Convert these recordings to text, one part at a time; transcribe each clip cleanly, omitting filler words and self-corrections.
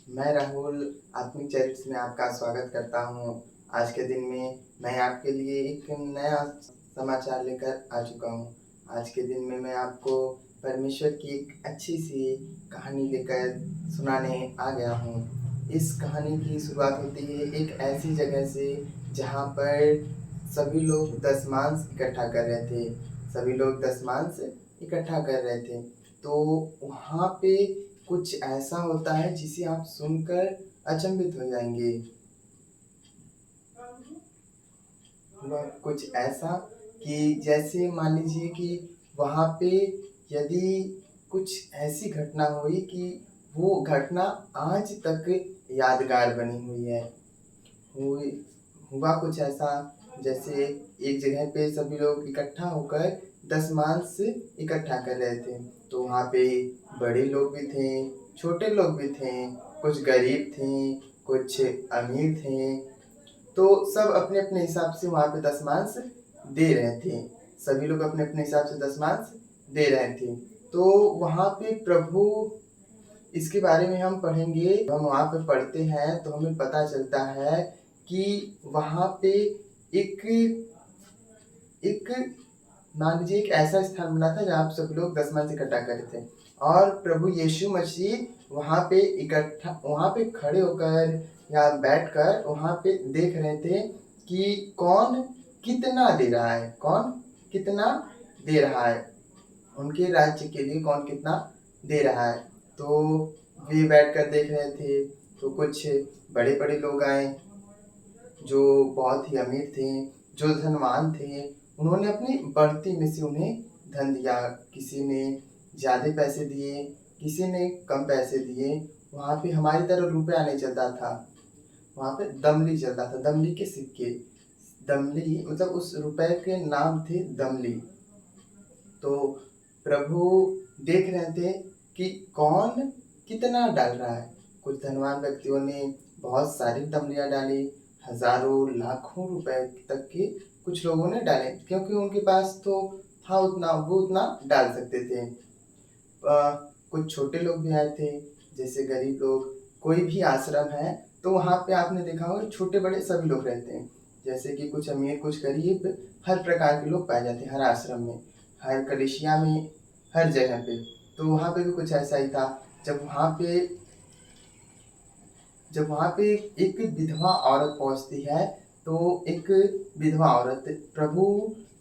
मैं राहुल आत्मिक चैरिट्स में आपका स्वागत करता हूँ। आज के दिन में मैं आपके लिए एक नया समाचार लेकर आ चुका हूँ। आज के दिन में मैं आपको परमेश्वर की एक अच्छी सी कहानी लेकर सुनाने आ गया हूँ। इस कहानी की शुरुआत होती है एक ऐसी जगह से जहाँ पर सभी लोग दशमांश इकट्ठा कर रहे थे। सभी लोग दशमांश इकट्ठा कर रहे थे। तो वहाँ पे कुछ ऐसा होता है जिसे आप सुनकर अचंभित हो जाएंगे। वह कुछ ऐसा कि जैसे मान लीजिए कि वहाँ पे यदि कुछ ऐसी घटना हुई कि वो घटना आज तक यादगार बनी हुई है। हुई हुआ कुछ ऐसा जैसे एक जगह पे सभी लोग इकट्ठा होकर दशमांश इकट्ठा कर रहे थे। तो वहाँ पे बड़े लोग भी थे, छोटे लोग भी थे, कुछ गरीब थे, कुछ अमीर थे। तो सब अपने अपने हिसाब से वहाँ पे दशमांश दे रहे थे। सभी लोग अपने अपने हिसाब से दशमांश दे रहे थे। तो वहाँ पे प्रभु, इसके बारे में हम पढ़ेंगे। हम वहाँ पे पढ़ते हैं तो हमें पता चलता है कि वहाँ पे एक एक मान लीजिए एक ऐसा स्थान बना था जहाँ पे सब लोग दशमांश इकट्ठा कर रहे थे और प्रभु यीशु मसीह वहाँ पे खड़े होकर या बैठकर वहाँ पे देख रहे थे कि कौन कितना दे रहा है, कौन कितना दे रहा है, उनके राज्य के लिए कौन कितना दे रहा है। तो वे बैठकर देख रहे थे। तो कुछ बड़े बड़े लोग आए जो बहुत ही अमीर थे, जो धनवान थे। उन्होंने अपनी बढ़ती में से उन्हें धन दिया। किसी ने ज़्यादा पैसे दिए, किसी ने कम पैसे दिए। वहाँ पे हमारी तरह रुपया नहीं चलता था, वहाँ पे दमली चलता था, दमली के सिक्के। दमली मतलब उस रुपए के नाम थे दमली। तो प्रभु देख रहे थे कि कौन कितना डाल रहा है। कुछ धनवान व्यक्तियों ने बहुत सारी दमलियाँ डाली, हजारों लाखों रुपए तक के कुछ लोगों ने डाले, क्योंकि उनके पास तो था उतना, वो उतना डाल सकते थे। कुछ छोटे लोग भी आए थे, जैसे गरीब लोग। कोई भी आश्रम है तो वहाँ पे आपने देखा होगा छोटे बड़े सभी लोग रहते हैं। जैसे कि कुछ अमीर कुछ गरीब, हर प्रकार के लोग पाए जाते हैं हर आश्रम में, हर कलीसिया में, हर जगह पे। तो वहाँ पे भी कुछ ऐसा ही था। जब वहाँ पे एक विधवा औरत पहुँचती है, तो एक विधवा औरत प्रभु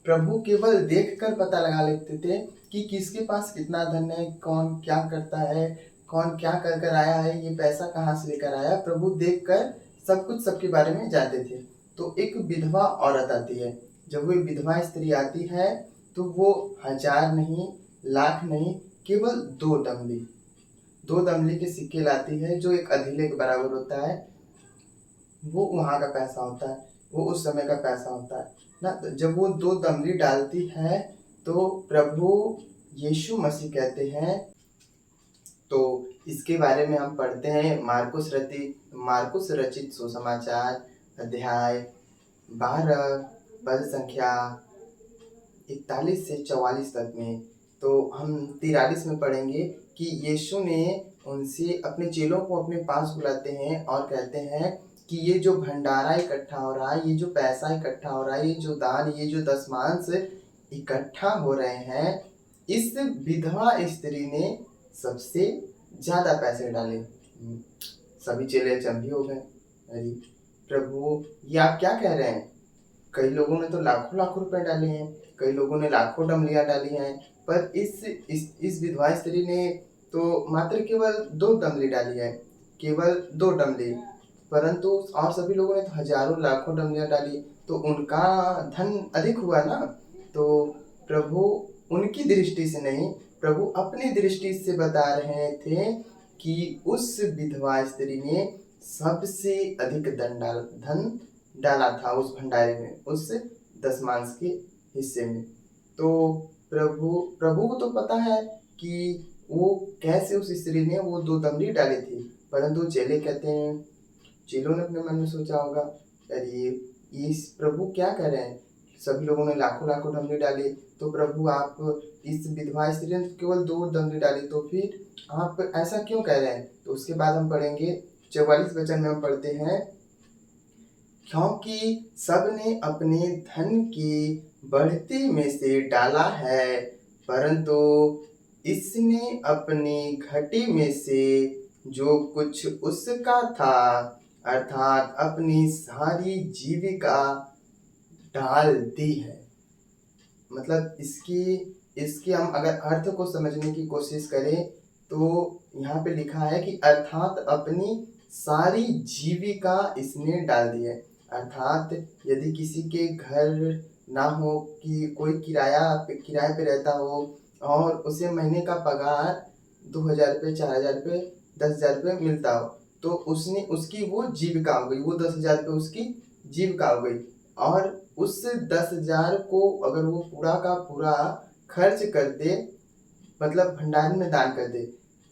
प्रभु केवल देखकर पता लगा लेते थे कि किसके पास कितना धन है, कौन क्या करता है, कौन क्या कर कर आया है, ये पैसा कहाँ से लेकर आया। प्रभु देखकर सब कुछ सबके बारे में जानते थे। तो एक विधवा औरत आती है। जब वो विधवा स्त्री आती है तो वो हजार नहीं, लाख नहीं, केवल दो दमली के सिक्के लाती है, जो एक अधीले के बराबर होता है। वो वहाँ का पैसा होता है, वो उस समय का पैसा होता है ना। तो जब वो दो दमली डालती है तो प्रभु यीशु मसीह कहते हैं। तो इसके बारे में हम पढ़ते हैं मार्कुस रचित सुसमाचार अध्याय 12 पद संख्या 41 से 44 तक में। तो हम 43 में पढ़ेंगे कि यीशु ने उनसे, अपने चेलों को अपने पास बुलाते हैं और कहते हैं कि ये जो भंडारा इकट्ठा हो रहा है, ये जो पैसा इकट्ठा हो रहा है, ये जो दान, ये जो दशमांश इकट्ठा हो रहे हैं, इस विधवा स्त्री ने सबसे ज्यादा पैसे डाले। सभी चेले अचंभे हो गए। अरे प्रभु, ये आप क्या कह रहे हैं? कई लोगों ने तो लाखों लाखों रुपए डाले हैं, कई लोगों ने लाखों डमलियाँ डाली हैं, पर इस विधवा स्त्री ने तो मात्र केवल 2 डमली डाली है, केवल 2 डमली। परंतु और सभी लोगों ने तो हजारों लाखों डमलियाँ डाली, तो उनका धन अधिक हुआ ना। तो प्रभु उनकी दृष्टि से नहीं, प्रभु अपनी दृष्टि से बता रहे थे कि उस विधवा स्त्री ने सबसे अधिक धन डाला था उस भंडारे में, उस दशमांश के हिस्से में। तो प्रभु प्रभु को तो पता है कि वो कैसे उस स्त्री ने वो 2 दमड़ी डाली थी। परंतु चेले कहते हैं, चेलों ने अपने मन में सोचा होगा, अरे इस प्रभु क्या कर रहे हैं, सभी लोगों ने लाखों लाखों दमड़ी डाली, तो प्रभु आप, इस विधवा स्त्री ने केवल 2 दमड़ी डाली, तो फिर आप ऐसा क्यों कह रहे हैं। तो उसके बाद हम पढ़ेंगे 44 वचन में हम पढ़ते हैं, क्योंकि सबने अपने धन की बढ़ती में से डाला है, परंतु इसने अपनी घटी में से जो कुछ उसका था, अर्थात अपनी सारी जीविका डाल दी है। मतलब इसकी हम अगर अर्थ को समझने की कोशिश करें तो यहाँ पे लिखा है कि अर्थात अपनी सारी जीविका इसने डाल दी है। अर्थात यदि किसी के घर ना हो, कि कोई किराए पे रहता हो और उसे महीने का पगार 2000 रुपये, 4000 रुपये, 10,000 रुपये मिलता हो, तो उसकी वो जीविका हो गई, वो 10,000 रुपये उसकी जीविका हो गई। और उस 10,000 को अगर वो पूरा का पूरा खर्च कर दे, मतलब भंडारे में दान कर दे,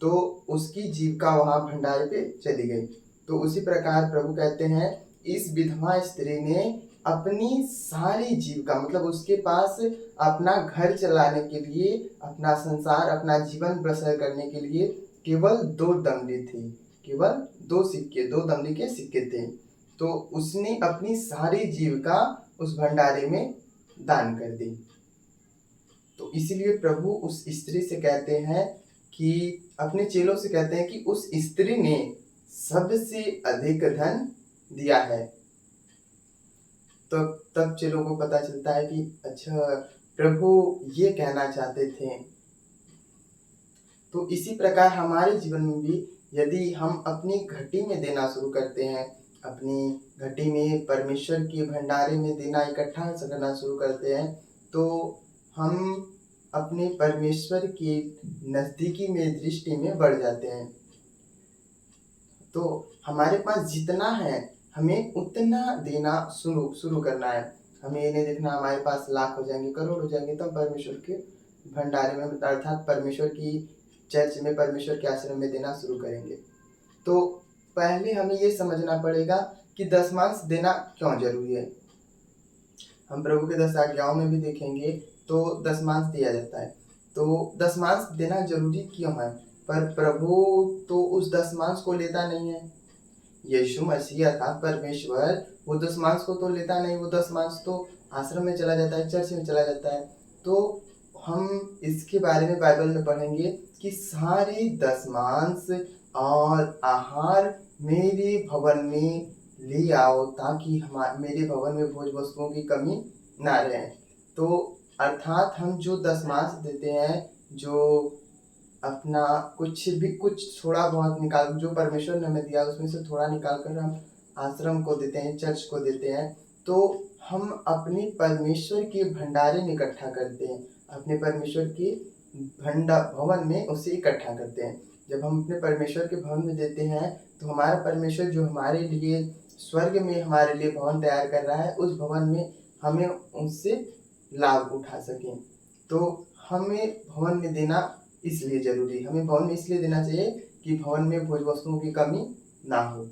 तो उसकी जीविका वहाँ भंडारे पे चली गई। तो उसी प्रकार प्रभु कहते हैं, इस विधवा स्त्री ने अपनी सारी जीविका, मतलब उसके पास अपना घर चलाने के लिए, अपना संसार, अपना जीवन बसर करने के लिए केवल 2 दमड़ी थी, केवल 2 दमड़ी के सिक्के थे। तो उसने अपनी सारी जीविका उस भंडारे में दान कर दी। तो इसीलिए प्रभु उस स्त्री से कहते हैं कि अपने चेलों से कहते हैं कि उस स्त्री ने सबसे अधिक धन दिया है। तो तब चेलों को पता चलता है कि अच्छा, प्रभु ये कहना चाहते थे। तो इसी प्रकार हमारे जीवन में भी यदि हम अपनी घटी में देना शुरू करते हैं, अपनी घटी में परमेश्वर के भंडारे में देना, इकट्ठा करना शुरू करते हैं, तो हम अपने परमेश्वर की नज़दीकी में, दृष्टि में बढ़ जाते हैं। तो हमारे पास जितना है हमें उतना देना शुरू करना है। हमें ये नहीं देखना हमारे पास लाख हो जाएंगे, करोड़ हो जाएंगे, तब परमेश्वर के भंडारे में, अर्थात परमेश्वर की चर्च में, परमेश्वर के आश्रम में देना शुरू करेंगे। तो पहले हमें ये समझना पड़ेगा कि दशमांश देना क्यों जरूरी है। हम प्रभु के 10 आज्ञाओं में भी देखेंगे तो दशमांश दिया जाता है। तो दशमांश देना जरूरी क्यों है? पर प्रभु तो उस दशमांश को लेता नहीं है। यीशु मसीह अर्थात परमेश्वर वो दशमांश को तो लेता नहीं, वो दशमांश तो आश्रम में चला जाता है, चर्च में चला जाता है। तो हम इसके बारे में बाइबल में पढ़ेंगे कि सारे दशमांश और आहार मेरे भवन में ले आओ, ताकि मेरे भवन में भोज वस्तुओं की कमी ना रहे। तो अर्थात हम जो दशमांश देते हैं, जो अपना कुछ थोड़ा बहुत निकाल, जो परमेश्वर ने हमें दिया उसमें से थोड़ा निकाल कर हम आश्रम को देते हैं, चर्च को देते हैं, तो हम अपने परमेश्वर के भंडारे में इकट्ठा करते हैं, अपने परमेश्वर के भवन में उसे इकट्ठा करते हैं। जब हम अपने परमेश्वर के भवन में देते हैं तो हमारा परमेश्वर जो हमारे लिए स्वर्ग में हमारे लिए भवन तैयार कर रहा है, उस भवन में हमें उससे लाभ उठा सकें। तो हमें भवन में देना इसलिए जरूरी, हमें भवन में इसलिए देना चाहिए कि भवन में भोज वस्तुओं की कमी ना हो।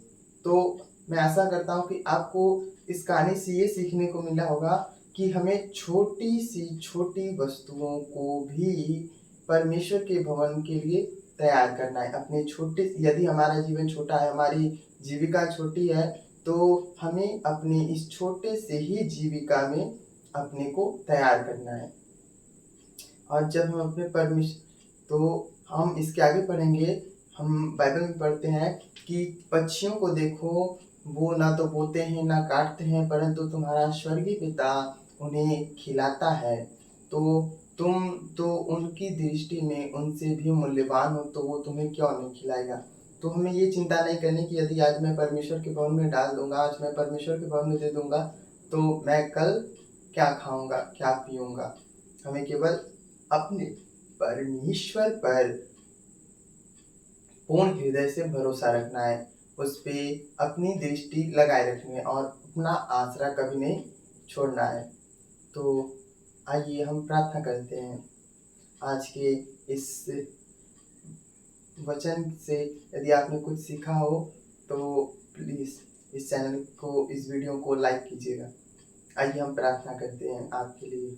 तो मैं आशा करता हूँ कि आपको इस कहानी से ये सीखने को मिला होगा कि हमें छोटी सी छोटी वस्तुओं को भी परमेश्वर के भवन के लिए तैयार करना है। अपने छोटे, यदि हमारा जीवन छोटा है, हमारी जीविका छोटी है, तो हमें अपनी इस छोटे से ही जीविका में अपने को तैयार करना है। और जब हम अपने परमेश्वर, तो हम इसके आगे पढ़ेंगे, हम बाइबल में पढ़ते हैं कि पक्षियों को देखो, वो ना तो बोते हैं ना काटते हैं, परंतु तुम्हारा स्वर्गीय पिता उन्हें खिलाता है। तो तुम तो उनकी दृष्टि में उनसे भी मूल्यवान हो, तो वो तुम्हें क्यों नहीं खिलाएगा। तो हमें ये चिंता नहीं करनी कि यदि आज मैं परमेश्वर के भवन में डाल दूंगा, आज मैं परमेश्वर के भवन में दे दूंगा, तो मैं कल क्या खाऊंगा, क्या पीऊंगा। हमें केवल अपने परमेश्वर पर पूर्ण हृदय से भरोसा रखना है, उस पे अपनी दृष्टि लगाए रखनी है और अपना आसरा कभी नहीं छोड़ना है। तो आइए हम प्रार्थना करते हैं। आज के इस वचन से यदि आपने कुछ सीखा हो तो प्लीज़ इस चैनल को, इस वीडियो को लाइक कीजिएगा। आइए हम प्रार्थना करते हैं आपके लिए।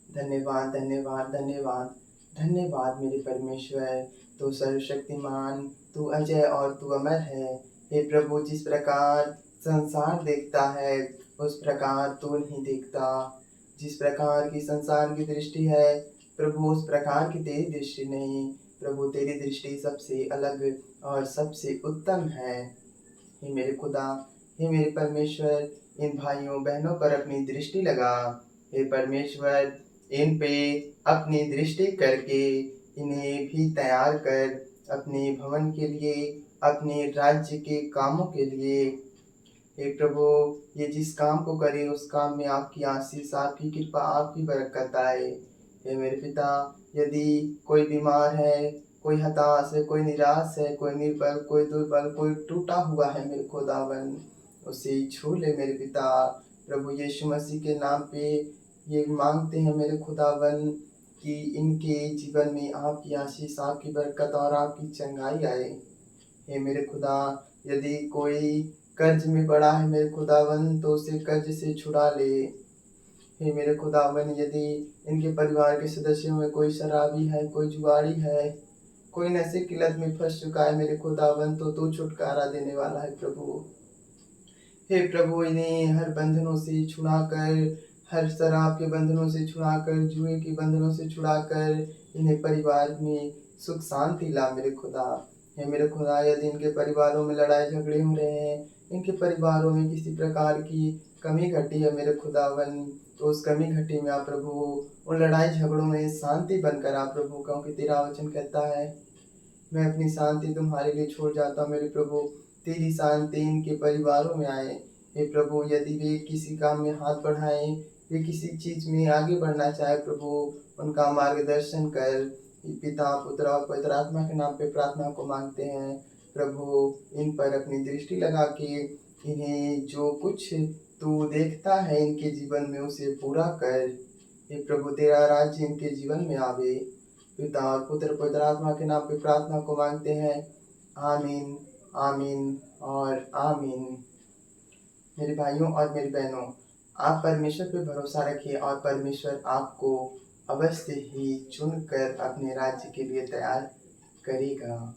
धन्यवाद धन्यवाद धन्यवाद धन्यवाद मेरे परमेश्वर, तू सर्वशक्तिमान, तू अजय और तू अमर है। हे प्रभु, जिस प्रकार संसार देखता है उस प्रकार तू नहीं देखता। जिस प्रकार की संसार की दृष्टि है प्रभु, उस प्रकार की तेरी दृष्टि नहीं। प्रभु, तेरी दृष्टि सबसे अलग और सबसे उत्तम है। हे मेरे खुदा, हे मेरे परमेश्वर, इन भाइयों बहनों पर अपनी दृष्टि लगा। हे परमेश्वर, इन पे अपनी दृष्टि करके इन्हें भी तैयार कर अपने भवन के लिए, अपने राज्य के कामों के लिए। हे प्रभु, ये जिस काम को करे उस काम में आपकी आशीष, आपकी कृपा, आपकी बरकत आए। हे मेरे पिता, यदि कोई बीमार है, कोई हताश है, कोई निराश है, कोई निर्बल, कोई दुर्बल, कोई टूटा हुआ है मेरे खुदावन, उसे छू ले मेरे पिता। प्रभु यीशु मसीह के नाम पे ये मांगते हैं मेरे खुदावन कि इनके जीवन में आपकी आशीष, आपकी बरकत और आपकी चंगाई आए। हे मेरे खुदा, यदि कोई कर्ज में पड़ा है मेरे खुदावन, तो उसे कर्ज से छुड़ा ले। हे मेरे खुदावन, यदि इनके परिवार के सदस्यों में कोई शराबी है, कोई जुआरी है, कोई नशे की लत में फंस चुका है मेरे खुदावन, तो तू छुटकारा देने वाला है प्रभु। हे प्रभु, इन्हें हर बंधनों से छुड़ाकर, हर शराब के बंधनों से छुड़ाकर, जुए के बंधनों से छुड़ाकर इन्हें परिवार में सुख शांति ला मेरे खुदा। हे मेरे खुदा, यदि इनके परिवारों में लड़ाई झगड़े हो रहे हैं, इनके परिवारों में किसी प्रकार की कमी घटी है मेरे खुदावन, तो उस कमी घटी में आप प्रभु उन लड़ाई झगड़ों में शांति बनकर आप प्रभु, क्योंकि तेरा वचन कहता है मैं अपनी शांति तुम्हारे लिए छोड़ जाता हूँ मेरे प्रभु, तेरी शांति इनके परिवारों में आए। हे प्रभु, यदि वे किसी काम में हाथ बढ़ाएं, वे किसी चीज़ में आगे बढ़ना चाहे प्रभु, उनका मार्गदर्शन कर। पिता, पुत्र और पवित्र आत्मा के नाम पे प्रार्थना को मांगते हैं प्रभु। इन पर अपनी दृष्टि लगा के इन्हें जो कुछ तू देखता है इनके जीवन में उसे पूरा कर। हे प्रभु, तेरा राज्य इनके जीवन में आवे। पिता और पुत्र पवित्र आत्मा के नाम पे प्रार्थना को मांगते हैं। आमीन, आमीन और आमीन। मेरे भाइयों और मेरी बहनों, आप परमेश्वर पे भरोसा रखिए और परमेश्वर आपको अवश्य ही चुनकर अपने राज्य के लिए तैयार करेगा।